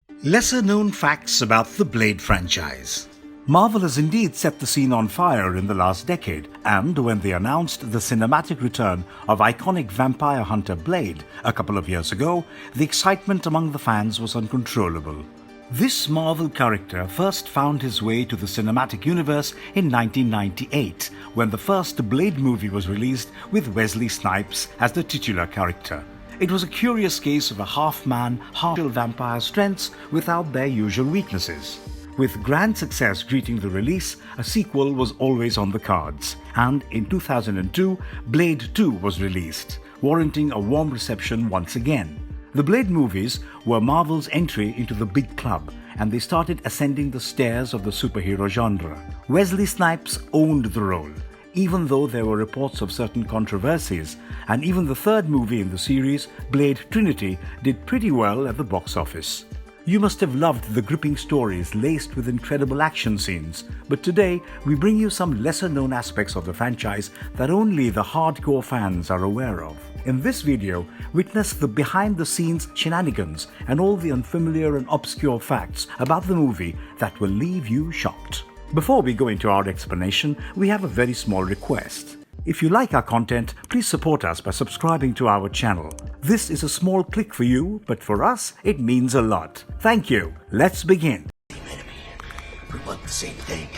Lesser-known facts about the Blade franchise. Marvel has indeed set the scene on fire in the last decade, and when they announced the cinematic return of iconic vampire hunter Blade a couple of years ago, the excitement among the fans was uncontrollable. This Marvel character first found his way to the cinematic universe in 1998, when the first Blade movie was released with Wesley Snipes as the titular character. It was a curious case of a half-man, half-vampire strengths without their usual weaknesses. With grand success greeting the release, a sequel was always on the cards, and in 2002, Blade 2 was released, warranting a warm reception once again. The Blade movies were Marvel's entry into the big club, and they started ascending the stairs of the superhero genre. Wesley Snipes owned the role, even though there were reports of certain controversies, and even the third movie in the series, Blade Trinity, did pretty well at the box office. You must have loved the gripping stories laced with incredible action scenes, but today we bring you some lesser-known aspects of the franchise that only the hardcore fans are aware of. In this video, witness the behind-the-scenes shenanigans and all the unfamiliar and obscure facts about the movie that will leave you shocked. Before we go into our explanation, we have a very small request. If you like our content, please support us by subscribing to our channel. This is a small click for you, but for us, it means a lot. Thank you. Let's begin. We want the same thing.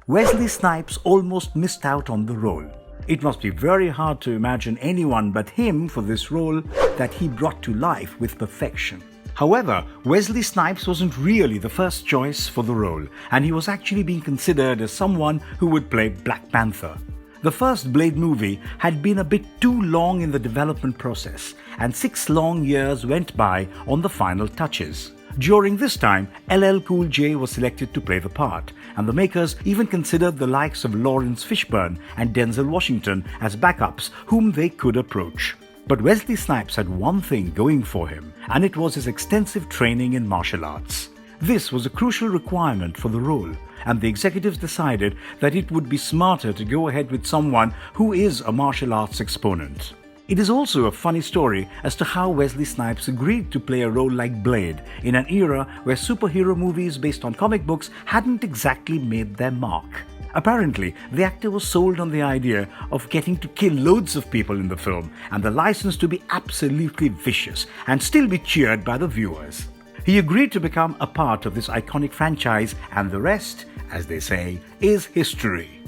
Wesley Snipes almost missed out on the role. It must be very hard to imagine anyone but him for this role that he brought to life with perfection. However, Wesley Snipes wasn't really the first choice for the role, and he was actually being considered as someone who would play Black Panther. The first Blade movie had been a bit too long in the development process, and 6 long years went by on the final touches. During this time, LL Cool J was selected to play the part, and the makers even considered the likes of Lawrence Fishburne and Denzel Washington as backups whom they could approach. But Wesley Snipes had one thing going for him, and it was his extensive training in martial arts. This was a crucial requirement for the role, and the executives decided that it would be smarter to go ahead with someone who is a martial arts exponent. It is also a funny story as to how Wesley Snipes agreed to play a role like Blade in an era where superhero movies based on comic books hadn't exactly made their mark. Apparently, the actor was sold on the idea of getting to kill loads of people in the film and the license to be absolutely vicious and still be cheered by the viewers. He agreed to become a part of this iconic franchise, and the rest, as they say, is history.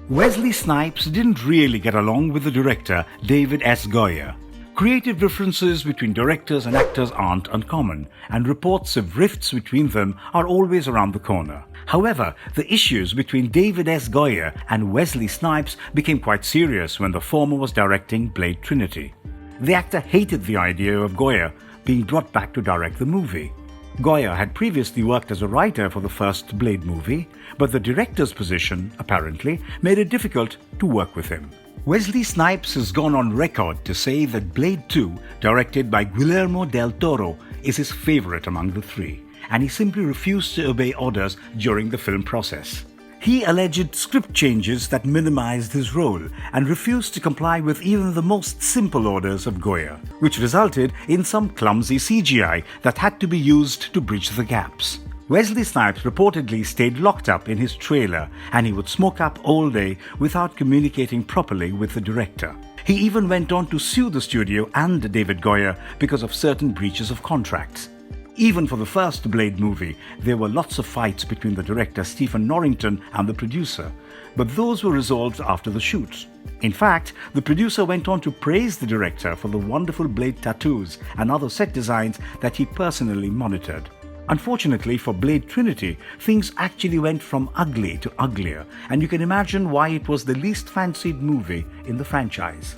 Wesley Snipes didn't really get along with the director, David S. Goyer. Creative differences between directors and actors aren't uncommon, and reports of rifts between them are always around the corner. However, the issues between David S. Goyer and Wesley Snipes became quite serious when the former was directing Blade Trinity. The actor hated the idea of Goyer being brought back to direct the movie. Goyer had previously worked as a writer for the first Blade movie, but the director's position, apparently, made it difficult to work with him. Wesley Snipes has gone on record to say that Blade 2, directed by Guillermo del Toro, is his favorite among the three, and he simply refused to obey orders during the film process. He alleged script changes that minimized his role and refused to comply with even the most simple orders of Goyer, which resulted in some clumsy CGI that had to be used to bridge the gaps. Wesley Snipes reportedly stayed locked up in his trailer, and he would smoke up all day without communicating properly with the director. He even went on to sue the studio and David Goyer because of certain breaches of contracts. Even for the first Blade movie, there were lots of fights between the director Stephen Norrington and the producer, but those were resolved after the shoot. In fact, the producer went on to praise the director for the wonderful Blade tattoos and other set designs that he personally monitored. Unfortunately for Blade Trinity, things actually went from ugly to uglier, and you can imagine why it was the least fancied movie in the franchise.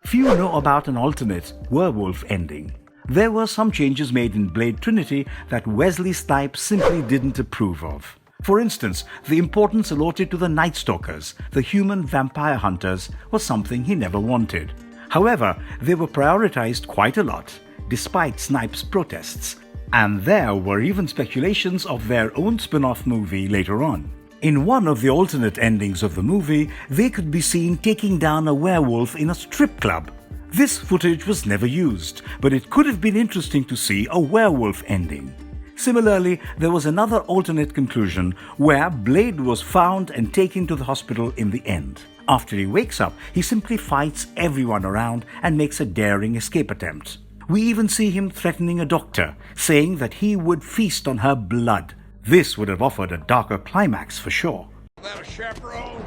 Few know about an alternate Werewolf Ending. There were some changes made in Blade Trinity that Wesley Snipes simply didn't approve of. For instance, the importance allotted to the Night Stalkers, the human vampire hunters, was something he never wanted. However, they were prioritized quite a lot, despite Snipes' protests. And there were even speculations of their own spin-off movie later on. In one of the alternate endings of the movie, they could be seen taking down a werewolf in a strip club. This footage was never used, but it could have been interesting to see a werewolf ending. Similarly, there was another alternate conclusion where Blade was found and taken to the hospital in the end. After he wakes up, he simply fights everyone around and makes a daring escape attempt. We even see him threatening a doctor, saying that he would feast on her blood. This would have offered a darker climax for sure. Is that a chaperone?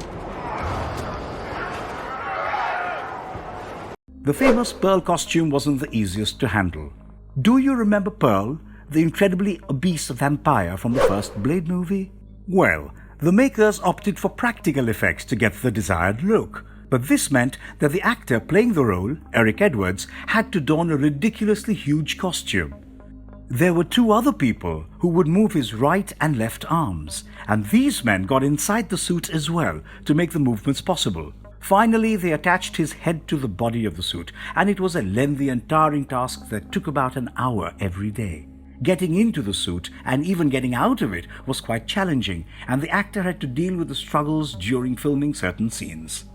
The famous Pearl costume wasn't the easiest to handle. Do you remember Pearl, the incredibly obese vampire from the first Blade movie? Well, the makers opted for practical effects to get the desired look. But this meant that the actor playing the role, Eric Edwards, had to don a ridiculously huge costume. There were two other people who would move his right and left arms, and these men got inside the suit as well to make the movements possible. Finally, they attached his head to the body of the suit, and it was a lengthy and tiring task that took about an hour every day. Getting into the suit and even getting out of it was quite challenging, and the actor had to deal with the struggles during filming certain scenes.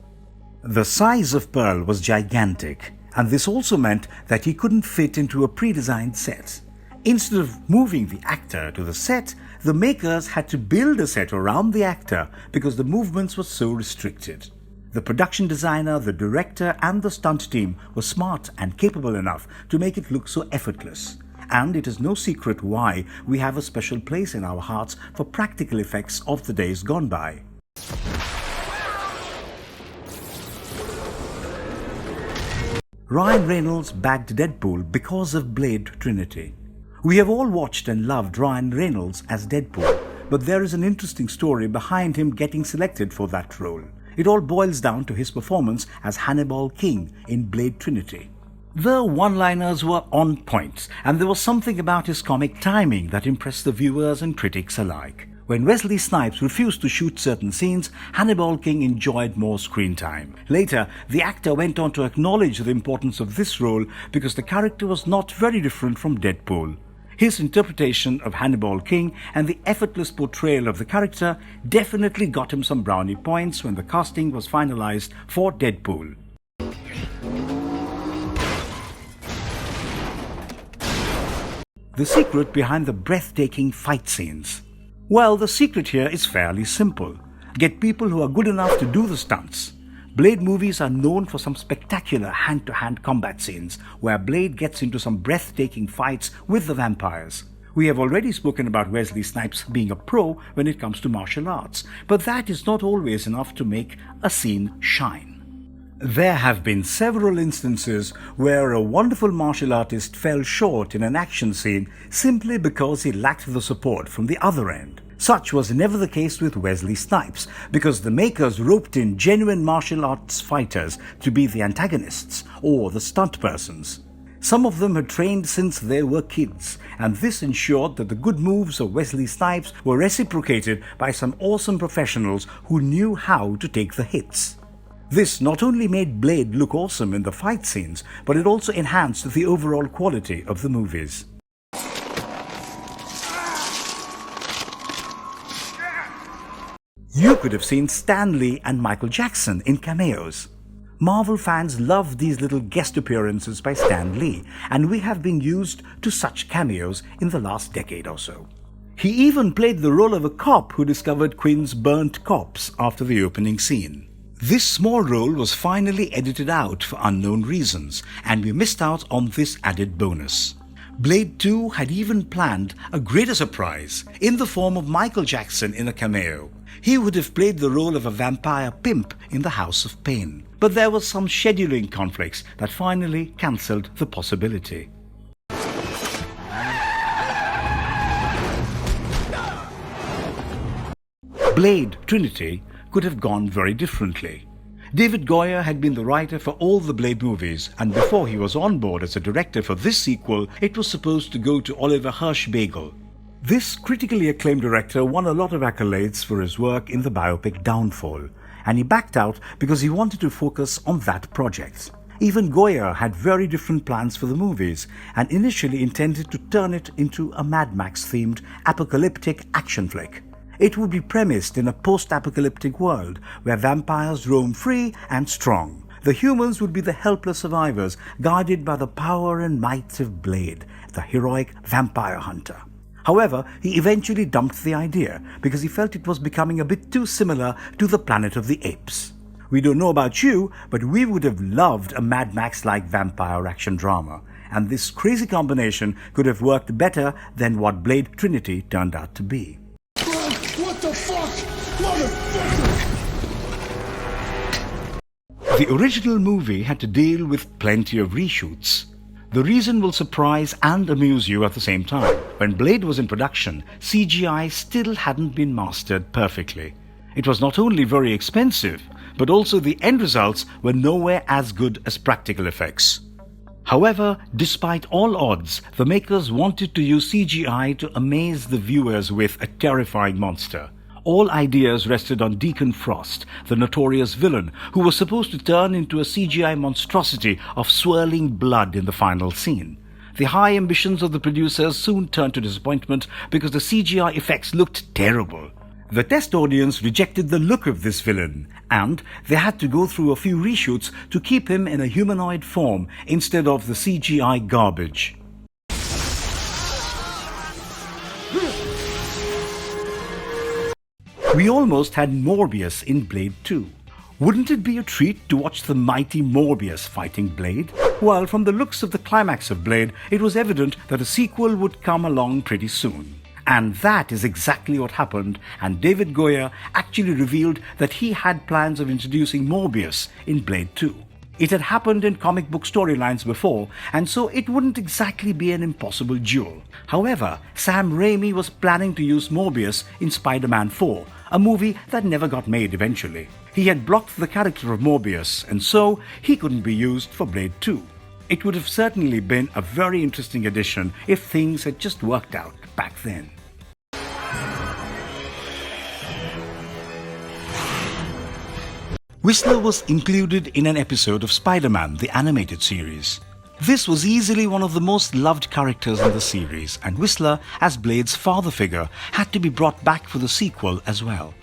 The size of Pearl was gigantic, and this also meant that he couldn't fit into a pre-designed set. Instead of moving the actor to the set, the makers had to build a set around the actor because the movements were so restricted. The production designer, the director, and the stunt team were smart and capable enough to make it look so effortless. And it is no secret why we have a special place in our hearts for practical effects of the days gone by. Ryan Reynolds bagged Deadpool because of Blade Trinity. We have all watched and loved Ryan Reynolds as Deadpool, but there is an interesting story behind him getting selected for that role. It all boils down to his performance as Hannibal King in Blade Trinity. The one-liners were on point, and there was something about his comic timing that impressed the viewers and critics alike. When Wesley Snipes refused to shoot certain scenes, Hannibal King enjoyed more screen time. Later, the actor went on to acknowledge the importance of this role because the character was not very different from Deadpool. His interpretation of Hannibal King and the effortless portrayal of the character definitely got him some brownie points when the casting was finalized for Deadpool. The secret behind the breathtaking fight scenes. Well, the secret here is fairly simple. Get people who are good enough to do the stunts. Blade movies are known for some spectacular hand-to-hand combat scenes where Blade gets into some breathtaking fights with the vampires. We have already spoken about Wesley Snipes being a pro when it comes to martial arts, but that is not always enough to make a scene shine. There have been several instances where a wonderful martial artist fell short in an action scene simply because he lacked the support from the other end. Such was never the case with Wesley Snipes, because the makers roped in genuine martial arts fighters to be the antagonists or the stunt persons. Some of them had trained since they were kids, and this ensured that the good moves of Wesley Snipes were reciprocated by some awesome professionals who knew how to take the hits. This not only made Blade look awesome in the fight scenes, but it also enhanced the overall quality of the movies. You could have seen Stan Lee and Michael Jackson in cameos. Marvel fans love these little guest appearances by Stan Lee, and we have been used to such cameos in the last decade or so. He even played the role of a cop who discovered Quinn's burnt corpse after the opening scene. This small role was finally edited out for unknown reasons, and we missed out on this added bonus. Blade 2 had even planned a greater surprise in the form of Michael Jackson in a cameo. He would have played the role of a vampire pimp in the House of Pain, but there were some scheduling conflicts that finally cancelled the possibility. Blade Trinity could have gone very differently. David Goyer had been the writer for all the Blade movies, and before he was on board as a director for this sequel, it was supposed to go to Oliver Hirschbiegel. This critically acclaimed director won a lot of accolades for his work in the biopic Downfall, and he backed out because he wanted to focus on that project. Even Goyer had very different plans for the movies and initially intended to turn it into a Mad Max-themed apocalyptic action flick. It would be premised in a post-apocalyptic world where vampires roam free and strong. The humans would be the helpless survivors guided by the power and might of Blade, the heroic vampire hunter. However, he eventually dumped the idea because he felt it was becoming a bit too similar to the Planet of the Apes. We don't know about you, but we would have loved a Mad Max-like vampire action drama, and this crazy combination could have worked better than what Blade Trinity turned out to be. What the fuck? Motherfucker! The original movie had to deal with plenty of reshoots. The reason will surprise and amuse you at the same time. When Blade was in production, CGI still hadn't been mastered perfectly. It was not only very expensive, but also the end results were nowhere as good as practical effects. However, despite all odds, the makers wanted to use CGI to amaze the viewers with a terrifying monster. All ideas rested on Deacon Frost, the notorious villain, who was supposed to turn into a CGI monstrosity of swirling blood in the final scene. The high ambitions of the producers soon turned to disappointment because the CGI effects looked terrible. The test audience rejected the look of this villain, and they had to go through a few reshoots to keep him in a humanoid form instead of the CGI garbage. We almost had Morbius in Blade 2. Wouldn't it be a treat to watch the mighty Morbius fighting Blade? Well, from the looks of the climax of Blade, it was evident that a sequel would come along pretty soon. And that is exactly what happened, and David Goyer actually revealed that he had plans of introducing Morbius in Blade 2. It had happened in comic book storylines before, and so it wouldn't exactly be an impossible duel. However, Sam Raimi was planning to use Morbius in Spider-Man 4, a movie that never got made eventually. He had blocked the character of Morbius, and so he couldn't be used for Blade 2. It would have certainly been a very interesting addition if things had just worked out back then. Whistler was included in an episode of Spider-Man, the animated series. This was easily one of the most loved characters in the series, and Whistler, as Blade's father figure, had to be brought back for the sequel as well.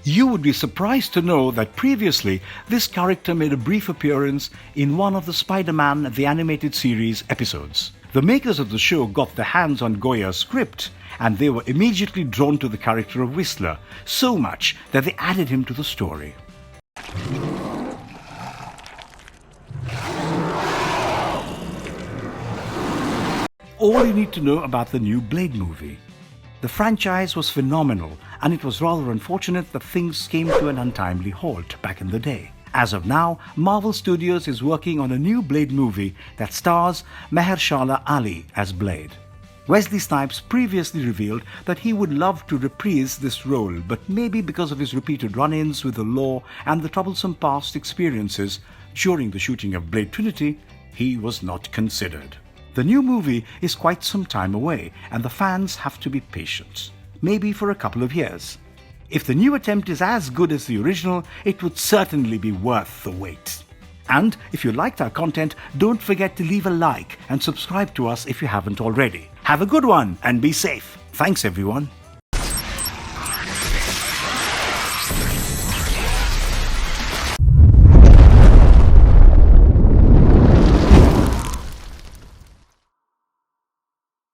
You would be surprised to know that previously this character made a brief appearance in one of the Spider-Man, the animated series episodes. The makers of the show got their hands on Goyer's script, and they were immediately drawn to the character of Whistler, so much that they added him to the story. All you need to know about the new Blade movie. The franchise was phenomenal, and it was rather unfortunate that things came to an untimely halt back in the day. As of now, Marvel Studios is working on a new Blade movie that stars Mahershala Ali as Blade. Wesley Snipes previously revealed that he would love to reprise this role, but maybe because of his repeated run-ins with the law and the troublesome past experiences during the shooting of Blade Trinity, he was not considered. The new movie is quite some time away, and the fans have to be patient, maybe for a couple of years. If the new attempt is as good as the original, it would certainly be worth the wait. And if you liked our content, don't forget to leave a like and subscribe to us if you haven't already. Have a good one and be safe. Thanks everyone.